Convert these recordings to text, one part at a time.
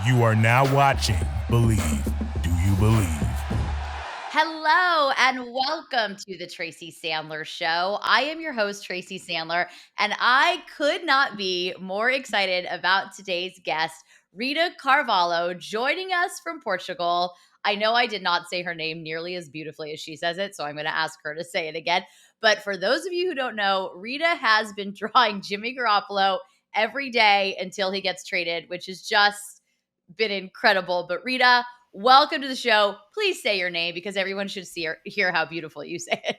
You are now watching Believe. Do you believe? Hello and welcome to the Tracy Sandler Show. I am your host, Tracy Sandler, and I could not be more excited about today's guest, Rita Carvalho, joining us from Portugal. I know I did not say her name nearly as beautifully as she says it, so I'm going to ask her to say it again. But for those of you who don't know, Rita has been drawing Jimmy Garoppolo every day until he gets traded, which has just been incredible. But Rita, welcome to the show. Please say your name because everyone should hear how beautiful you say it.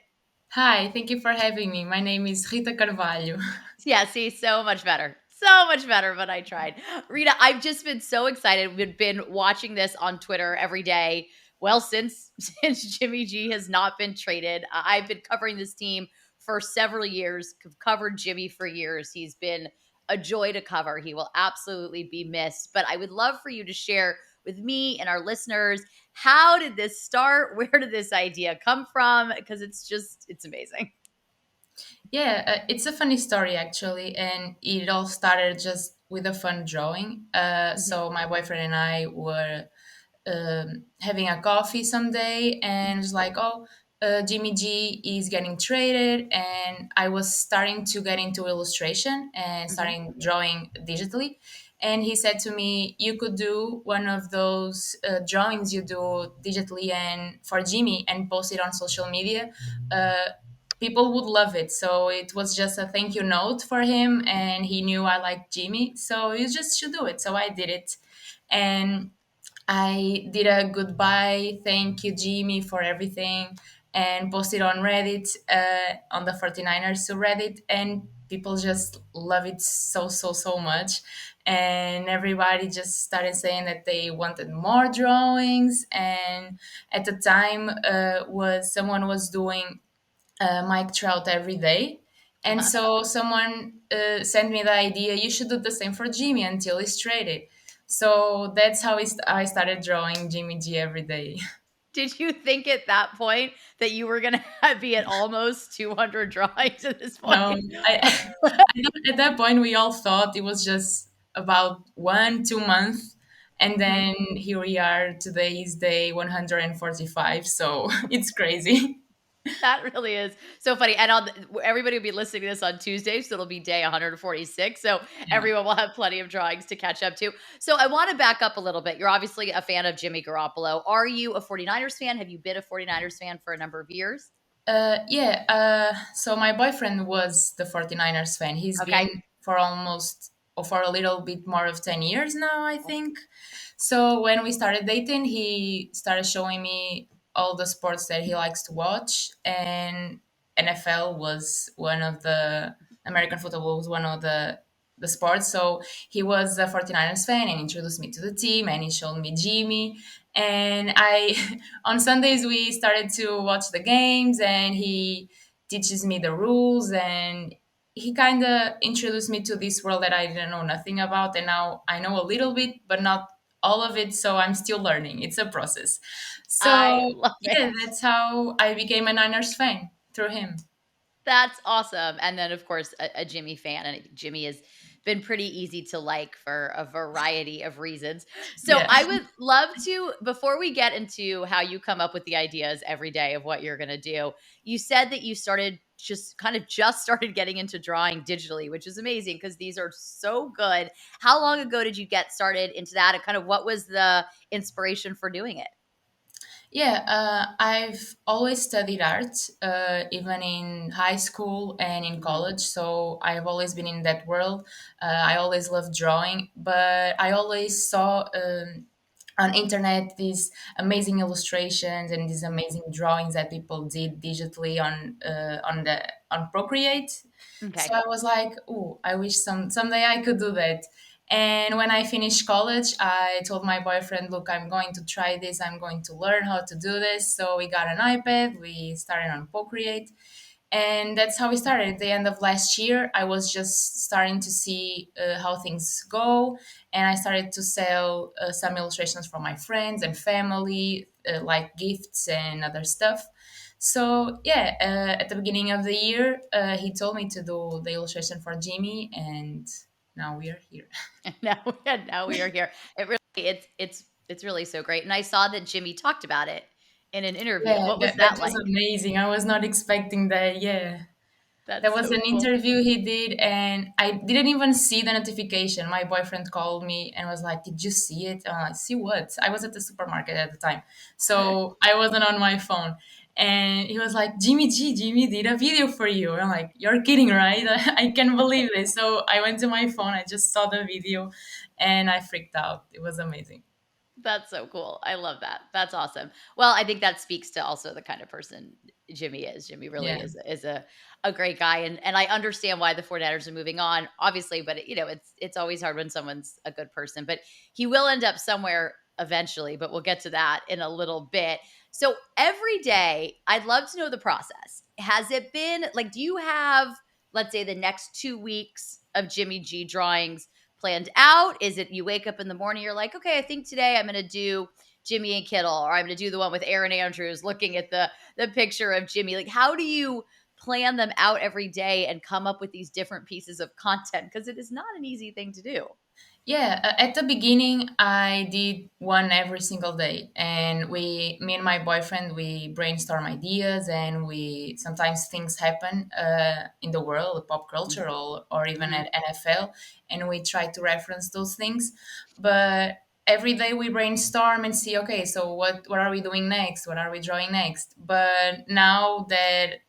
Hi, thank you for having me. My name is Rita Carvalho. Yeah, see, so much better. So much better, but I tried. Rita, I've just been so excited. We've been watching this on Twitter every day. Well, since Jimmy G has not been traded, I've been covering this team for several years. Covered Jimmy for years. He's been a joy to cover. He will absolutely be missed. But I would love for you to share with me and our listeners, how did this start? Where did this idea come from? Because it's amazing. Yeah, it's a funny story actually, and it all started just with a fun drawing. Mhm. So my boyfriend and I were having a coffee someday, and it was like, oh, Jimmy G is getting traded, and I was starting to get into illustration and Mhm. starting drawing digitally. And he said to me, "You could do one of those drawings you do digitally and for Jimmy and post it on social media. Uh, People would love it." So it was just a thank you note for him, and he knew I liked Jimmy, so you just should do it. So I did it, and I did a goodbye, thank you, Jimmy, for everything, and posted on Reddit, on the 49ers Reddit, and people just love it so, so, so much. And everybody just started saying that they wanted more drawings. And at the time, was someone was doing Mike Trout every day. And so someone sent me the idea, you should do the same for Jimmy until he's traded. So that's how I started drawing Jimmy G every day. Did you think at that point that you were gonna be at almost 200 drawings at this No, point? at that point, we all thought it was just about 1, 2 months. And Mhm. then here we are. Today is day 145. So it's crazy. That really is so funny, and everybody will be listening to this on Tuesday, so it'll be day 146, so Yeah. everyone will have plenty of drawings to catch up to. So I wanna back up a little bit. You're obviously a fan of Jimmy Garoppolo. Are you a 49ers fan? Have you been a 49ers fan for a number of years? Yeah. So my boyfriend was the 49ers fan. He's Okay. been for almost, or for a little bit more of 10 years now, I think. So when we started dating, he started showing me all the sports that he likes to watch. And NFL was one of the, American football was one of the sports. So he was a 49ers fan and introduced me to the team, and he showed me Jimmy. And I on Sundays we started to watch the games, and he teaches me the rules, and he kind of introduced me to this world that I didn't know nothing about, and now I know a little bit but not all of it, so I'm still learning. It's a process. I So love yeah, it. that's how I became a Niners fan, through him. That's awesome. And then, of course, a Jimmy fan. And I think Jimmy has been pretty easy to like for a variety of reasons. So Yeah. I would love to, before we get into how you come up with the ideas every day of what you're going to do, you said that you started just started getting into drawing digitally, which is amazing because these are so good. How long ago did you get started into that? And kind of what was the inspiration for doing it? Yeah, I've always studied art, even in high school and in Mhm. college. So I've always been in that world. I always loved drawing, but I always saw on internet these amazing illustrations and these amazing drawings that people did digitally on Procreate. So Okay. I was like, "Oh, I wish someday I could do that." And when I finished college, I told my boyfriend, "Look, I'm going to try this. I'm going to learn how to do this." So we got an iPad. We started on Procreate, and that's how we started. At the end of last year, I was just starting to see how things go, and I started to sell some illustrations for my friends and family, like gifts and other stuff. So yeah, at the beginning of the year, he told me to do the illustration for Jimmy, and now we are here. And now we are here. It really It's really so great. And I saw that Jimmy talked about it in an interview. Yeah, What was that that was like? amazing. I was not expecting that. Yeah. There That's was so an cool. interview he did, and I didn't even see the notification. My boyfriend called me and was like, "Did you see it?" I'm like, "See what?" I was at the supermarket at the time, so I wasn't on my phone. And he was like, Jimmy did a video for you." I'm like, "You're kidding, right?" I can't believe this. So I went to my phone, I just saw the video, and I freaked out. It was amazing. That's so cool. I love that. That's awesome. Well, I think that speaks to also the kind of person Jimmy is. Jimmy really Yeah. is a great guy, and I understand why the 49ers are moving on, obviously, but it's always hard when someone's a good person, but he will end up somewhere eventually, but we'll get to that in a little bit. So every day, I'd love to know the process. Has it been like, do you have, let's say, the next 2 weeks of Jimmy G drawings planned out? Is it you wake up in the morning, you're like, okay, I think today I'm going to do Jimmy and Kittle, or I'm going to do the one with Aaron Andrews, looking at the picture of Jimmy. Like, how do you plan them out every day and come up with these different pieces of content? Because it is not an easy thing to do. Yeah, at the beginning, I did one every single day, and me and my boyfriend, we brainstorm ideas, and we sometimes things happen in the world, pop culture, or even Mm-hmm. at NFL, and we try to reference those things. But every day we brainstorm and see, okay, so what are we doing next? What are we drawing next? But now that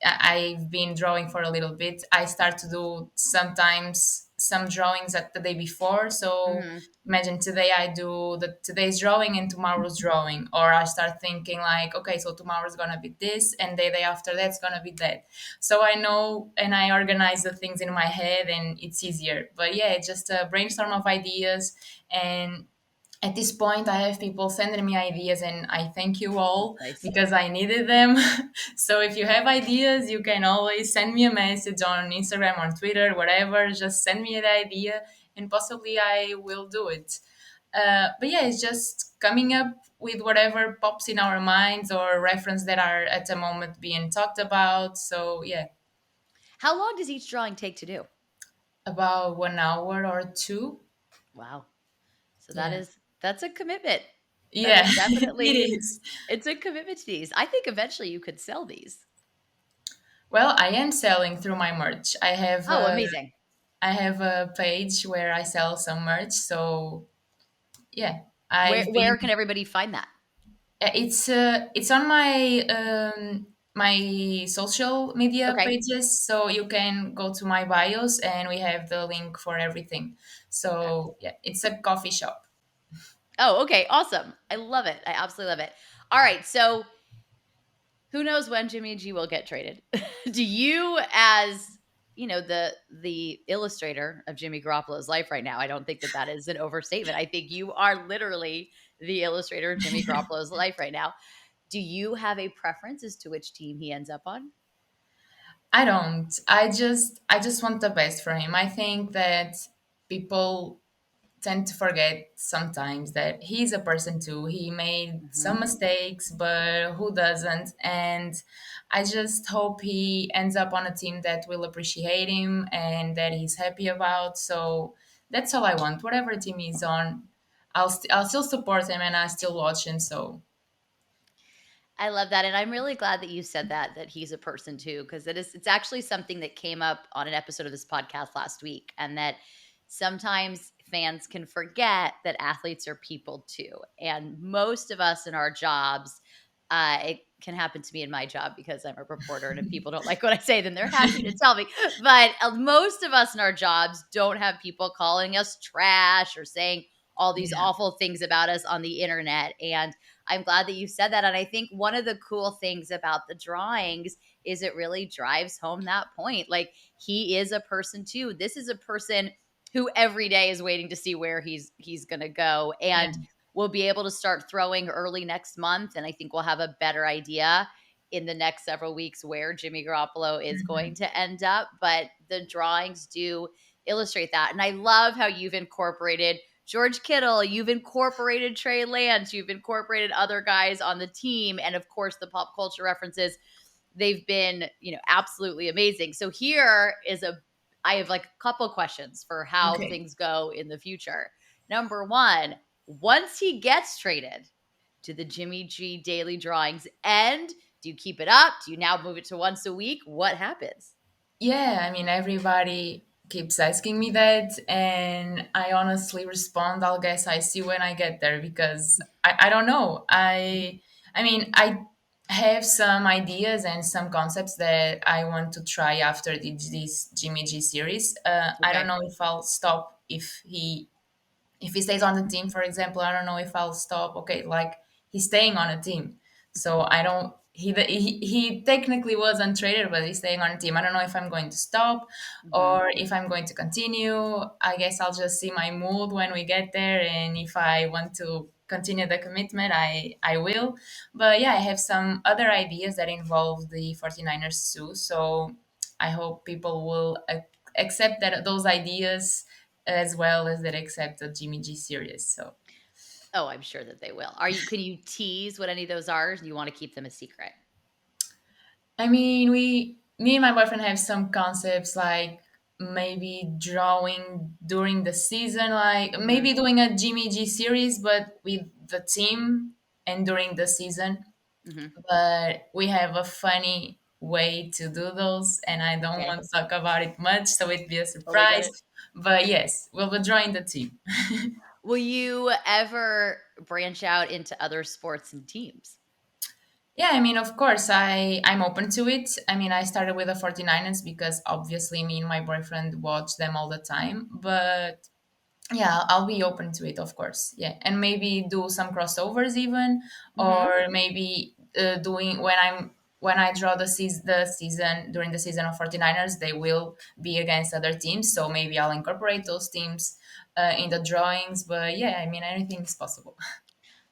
I've been drawing for a little bit, I start to do sometimes some drawings at the day before. So Mm-hmm. imagine today I do the today's drawing and tomorrow's drawing, or I start thinking like, okay, so tomorrow's gonna be this, and the day after that's gonna be that. So I know and I organize the things in my head, and it's easier. But yeah, it's just a brainstorm of ideas, and at this point I have people sending me ideas, and I thank you That's all nice. because I needed them. So if you have ideas, you can always send me a message on Instagram or Twitter, whatever. Just send me the idea, and possibly I will do it. But yeah, it's just coming up with whatever pops in our minds or reference that are at the moment being talked about. So yeah, How long does each drawing take to do? about 1 hour or two. Wow. So Yeah, that's a commitment. That yeah, is it definitely is. it's a commitment to these. I think eventually you could sell these. Well, I am selling through my merch. Oh, amazing. I have a page where I sell some merch. So yeah, Where I've been. where can everybody find that? It's on my social media Okay. pages, so you can go to my bios, and we have the link for everything. So yeah, it's a coffee shop. Oh, okay. Awesome. I love it. I absolutely love it. All right. So who knows when Jimmy G will get traded? Do you, as the illustrator of Jimmy Garoppolo's life right now, I don't think that that is an overstatement. I think you are literally the illustrator of Jimmy Garoppolo's life right now. Do you have a preference as to which team he ends up on? I don't. I just want the best for him. I think that people tend to forget sometimes that he's a person too. He made Hmm. some mistakes, but who doesn't? And I just hope he ends up on a team that will appreciate him and that he's happy about. So that's all I want. Whatever team he's on, I'll still support him and I still watch him. So I love that, and I'm really glad that you said that he's a person too, because it's actually something that came up on an episode of this podcast last week, and that sometimes fans can forget that athletes are people too, and most of us in our jobs, it can happen to me in my job because I'm a reporter, and if people don't like what I say, then they're happy to tell me. But most of us in our jobs don't have people calling us trash or saying all these yeah, awful things about us on the internet, and I'm glad that you said that. And I think one of the cool things about the drawings is it really drives home that point. Like, he is a person too. This is a person who every day is waiting to see where he's going to go, yeah, and we'll be able to start throwing early next month, and I think we'll have a better idea in the next several weeks where Jimmy Garoppolo is going mhm. to end up, but the drawings do illustrate that. And I love how you've incorporated George Kittle, you've incorporated Trey Lance, you've incorporated other guys on the team, and of course the pop culture references. They've been, absolutely amazing. So here is I have like a couple questions for how Okay. things go in the future. Number one, Once he gets traded, do the Jimmy G daily drawings end? Do you keep it up? Do you now move it to once a week? What happens? Yeah, I mean, everybody keeps asking me that, and I honestly respond, I'll guess I see when I get there because I don't know. I mean, I have some ideas and some concepts that I want to try after this Jimmy G series. I don't Okay. know if I'll stop if he stays on the team, for example. I don't know if I'll stop. Okay, like he's staying on a team, so I don't. He technically was untraded, but he's staying on a team. I don't know if I'm going to stop Mhm. or if I'm going to continue. I guess I'll just see my mood when we get there, and if I want to continue the commitment, I will. But yeah, I have some other ideas that involve the 49ers too. So I hope people will accept that those ideas as well as that accept the Jimmy G series. So, Oh, I'm sure that they will. Can you tease what any of those are? Do you want to keep them a secret? I mean, me and my boyfriend have some concepts like maybe drawing during the season, like Mhm. maybe doing a Jimmy G series, but with the team and during the season. Mhm. But we have a funny way to do those, and I don't Okay. want to talk about it much, so it'd be a Totally get surprise. it. But yes, we'll be drawing the team. Will you ever branch out into other sports and teams? Yeah, I mean, of course, I'm open to it. I mean, I started with the 49ers because obviously me and my boyfriend watch them all the time. But yeah, I'll be open to it, of course. Yeah, and maybe do some crossovers even, Mhm. or maybe doing when I draw the season during the season of 49ers, they will be against other teams. So maybe I'll incorporate those teams in the drawings. But yeah, I mean, anything is possible.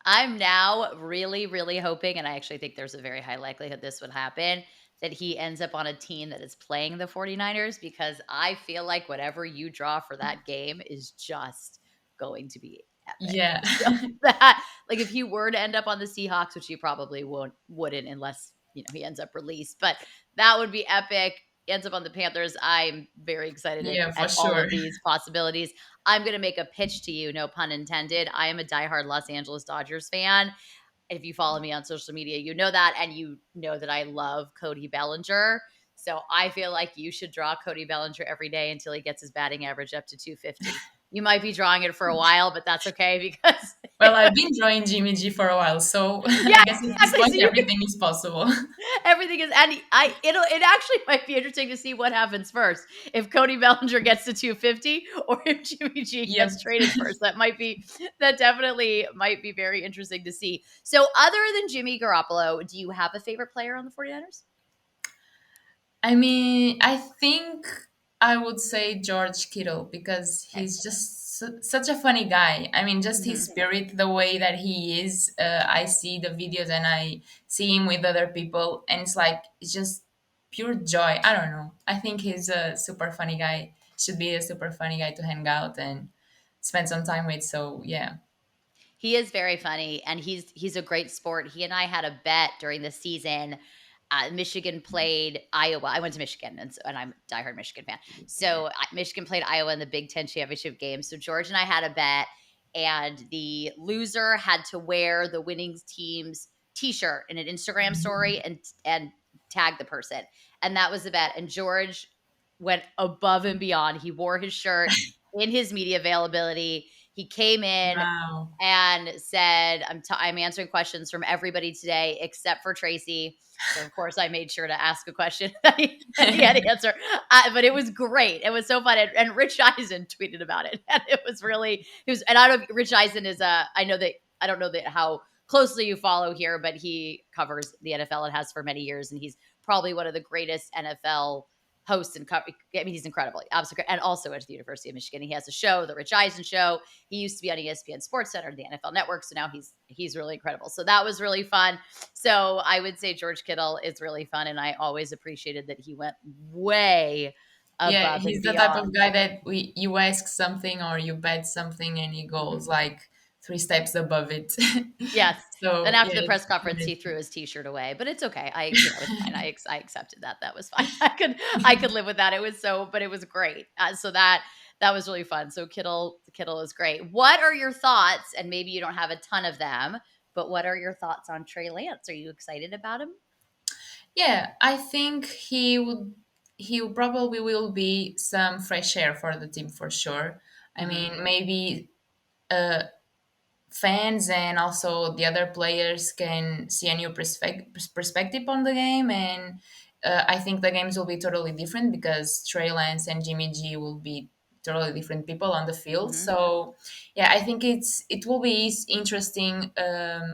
I'm now really, really hoping, and I actually think there's a very high likelihood this would happen, that he ends up on a team that is playing the 49ers because I feel like whatever you draw for that game is just going to be epic. Yeah. So that like if he were to end up on the Seahawks, which he probably wouldn't unless, he ends up released, but that would be epic. Ends up on the Panthers. I'm very excited Yeah, for at all sure. of these possibilities. I'm going to make a pitch to you, no pun intended. I am a diehard Los Angeles Dodgers fan. If you follow me on social media, you know that, and you know that I love Cody Bellinger. So I feel like you should draw Cody Bellinger every day until he gets his batting average up to 250. You might be drawing it for a while, but that's okay because Well, I've been drawing Jimmy G for a while, so yeah, I guess at this exactly. point So you everything is possible. everything is, and it actually might be interesting to see what happens first. If Cody Bellinger gets to 250 or if Jimmy G Yep. gets traded first. That definitely might be very interesting to see. So other than Jimmy Garoppolo, do you have a favorite player on the 49ers? I mean, I think I would say George Kittle because Okay. he's just such a funny guy. I mean, just his Mhm. spirit, the way that he is. I see the videos and I see him with other people, and it's like it's just pure joy. I don't know. I think he's a super funny guy. Should be a super funny guy to hang out and spend some time with. So yeah. He is very funny, and he's a great sport. He and I had a bet during the season. Michigan played Iowa. I went to Michigan, and I'm a diehard Michigan fan. So Michigan played Iowa in the Big Ten championship game. So George and I had a bet, and the loser had to wear the winning team's T-shirt in an Instagram story and tag the person, and that was the bet. And George went above and beyond. He wore his shirt in his media availability. He came in Wow. and said, I'm answering questions from everybody today except for Tracy. So, of course, I made sure to ask a question that he had to answer. But it was great. It was so fun. And Rich Eisen tweeted about it. And and I don't know if Rich Eisen is I don't know that how closely you follow here, but he covers the NFL and has for many years. And he's probably one of the greatest NFL hosts and I mean, he's incredible. Absolutely. And also at the University of Michigan, he has a show, the Rich Eisen Show. He used to be on ESPN Sports Center, the NFL Network, so now he's really incredible. So that was really fun. So I would say George Kittle is really fun, and I always appreciated that he went way Yeah, above he's and the type of beyond. guy that you ask something or you bet something and he goes like three steps above it. Yes. Then So after yeah, the it's press conference, really he threw his T-shirt away, but it's okay. It's fine. I accepted that. That was fine. I could live with that. But it was great. So That was really fun. So Kittle is great. What are your thoughts? And maybe you don't have a ton of them, but what are your thoughts on Trey Lance? Are you excited about him? Yeah, I think he probably will be some fresh air for the team for sure. I Hmm. mean, maybe uh, fans and also the other players can see a new perspective on the game, and I think the games will be totally different because Trey Lance and Jimmy G will be totally different people on the field. Hmm. So yeah, I think it will be interesting,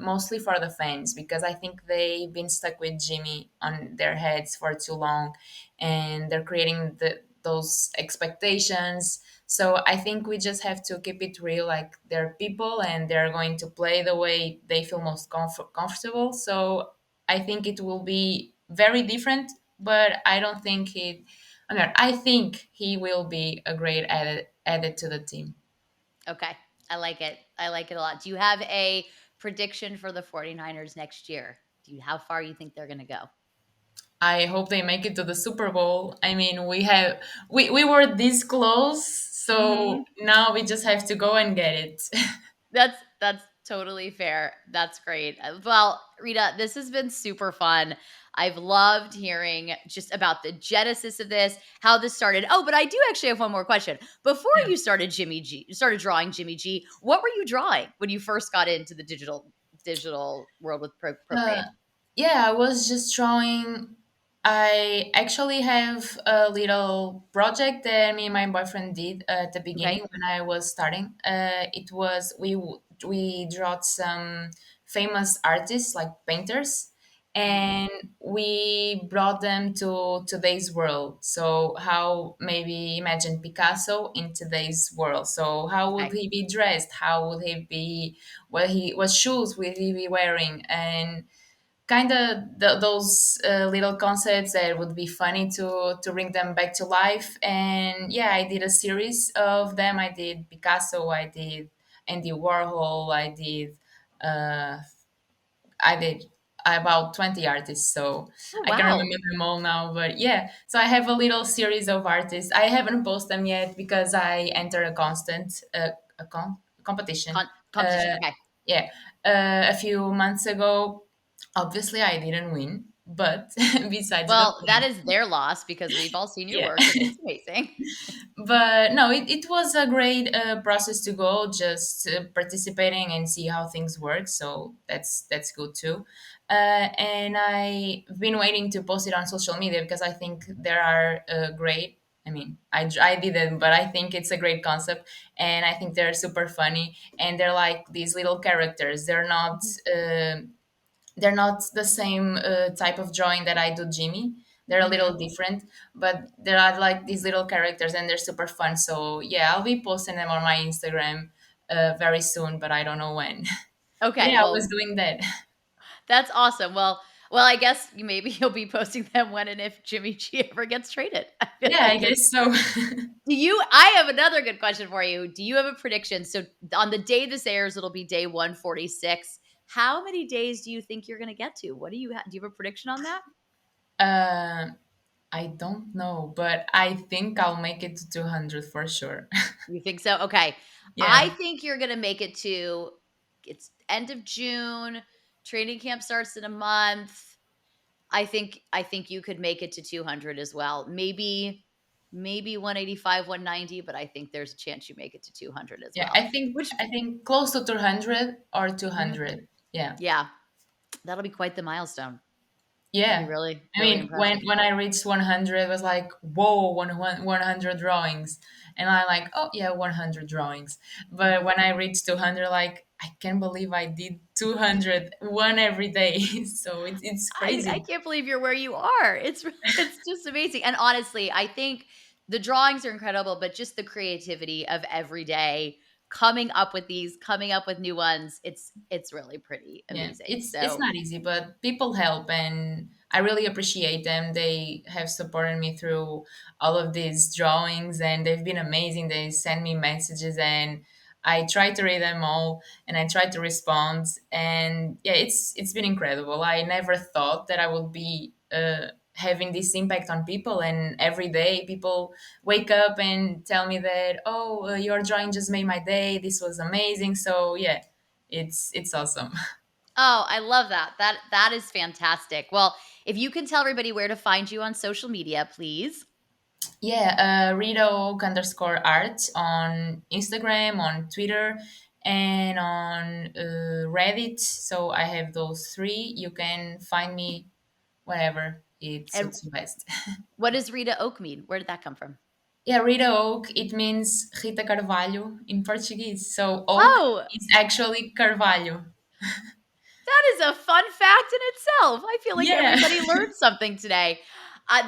mostly for the fans, because I think they've been stuck with Jimmy on their heads for too long, and they're creating those expectations. So I think we just have to keep it real, like they're people and they're going to play the way they feel most comfortable. So I think it will be very different, but I don't think it. I mean, I think he will be a great added to the team. Okay. I like it. I like it a lot. Do you have a prediction for the 49ers next year? How far you think they're going to go? I hope they make it to the Super Bowl. I mean, we were this close, so Hmm. now we just have to go and get it. That's totally fair. That's great. Well, Rita, this has been super fun. I've loved hearing just about the genesis of this, how this started. Oh, but I do actually have one more question. Before Yeah. you started drawing Jimmy G, what were you drawing when you first got into the digital world with Uh, Procreate? yeah, I was just drawing. I actually have a little project that me and my boyfriend did at the beginning Okay. when I was starting. It was we drew some famous artists like painters, Mhm. and we brought them to today's world. So how maybe imagine Picasso in today's world. So how would Okay. he be dressed? How would he be? What shoes would he be wearing? And kind of those little concepts that would be funny to bring them back to life. And yeah, I did a series of them. I did Picasso, I did Andy Warhol, uh, I did about 20 artists, so Oh, I can wow. remember them all now. But yeah, so I have a little series of artists. I haven't posted them yet because I enter a constant competition. Competition. Uh, Okay. yeah, a few months ago. Obviously, I didn't win, but besides the Well, that point, is their loss because we've all seen your yeah. work and it's amazing. But no, it was a great process to go, just participating and see how things work. So that's good too. And I've been waiting to post it on social media because I think there are great. I mean, I didn't, but I think it's a great concept, and I think they're super funny, and they're like these little characters. They're not the same type of drawing that I do Jimmy. They're a Hmm. little different, but there are like these little characters and they're super fun. So yeah, I'll be posting them on my Instagram very soon, but I don't know when. But Okay. yeah, I was Well, doing that. that's awesome. Well, I guess maybe you'll be posting them when and if Jimmy G ever gets traded. I feel Yeah, I like guess so. do you I have another good question for you. Do you have a prediction? So on the day this airs, it'll be day 146. How many days do you think you're going to get to? Do you have a prediction on that? uh, I don't know, but I think I'll make it to 200 for sure. You think so? Okay. Yeah, I think you're going to make it to it's end of June. Training camp starts in a month. I think you could make it to 200 as well. Maybe 185, 190, but I think there's a chance you make it to 200 as yeah. well. Which I think close to 200 or mhm, 200. Yeah. yeah, that'll be quite the milestone. That'll be Yeah. really I really mean, impressive. when I reached 100, it was like, whoa, 100 drawings. And I like, oh, yeah, 100 drawings. But when I reached 200, like, I can't believe I did 200, one every day. So it's I crazy. can't believe you're where you are. It's just amazing. And honestly, I think the drawings are incredible, but just the creativity of every day coming up with new ones, it's really pretty Yeah, amazing. it's So not easy, but people help, and I really appreciate them. They have supported me through all of these drawings, and they've been amazing. They send me messages, and I try to read them all, and I try to respond. And yeah, it's been incredible. I never thought that I would be having this impact on people. And every day people wake up and tell me that, oh, your drawing just made my day. This was amazing. So yeah, it's awesome. Oh, I love that. That is fantastic. Well, if you can tell everybody where to find you on social media, please. Yeah, Rita Oak underscore art on Instagram, on Twitter, and on Reddit. So I have those three. You can find me wherever it And suits you best. what does Rita Oak mean? Where did that come from? Yeah, Rita Oak, it means Rita Carvalho in Portuguese. So oak Oh, is actually Carvalho. that is a fun fact in itself. I feel like Yeah. everybody learned something today.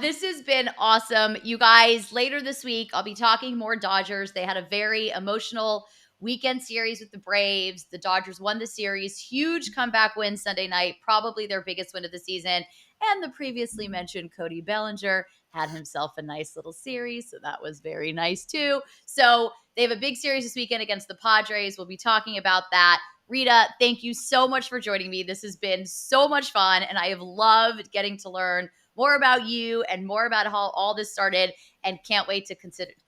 This has been awesome. You guys, later this week, I'll be talking more Dodgers. They had a very emotional weekend series with the Braves. The Dodgers won the series. Huge comeback win Sunday night, probably their biggest win of the season. And the previously mentioned Cody Bellinger had himself a nice little series. So that was very nice too. So they have a big series this weekend against the Padres. We'll be talking about that. Rita, thank you so much for joining me. This has been so much fun, and I have loved getting to learn more about you and more about how all this started, and can't wait to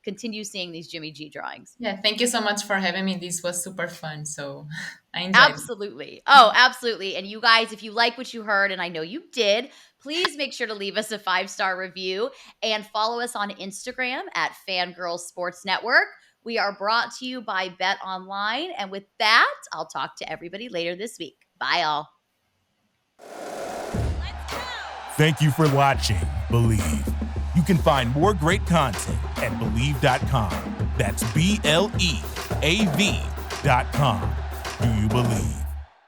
continue seeing these Jimmy G drawings. Yeah, thank you so much for having me. This was super fun. So I enjoyed it. Absolutely. Oh, absolutely. And you guys, if you like what you heard, and I know you did, please make sure to leave us a 5-star review and follow us on Instagram at Fangirl Sports Network. We are brought to you by Bet Online. And with that, I'll talk to everybody later this week. Bye, all. Thank you for watching Believe. You can find more great content at Believe.com. That's BLEAV.com. Do you believe?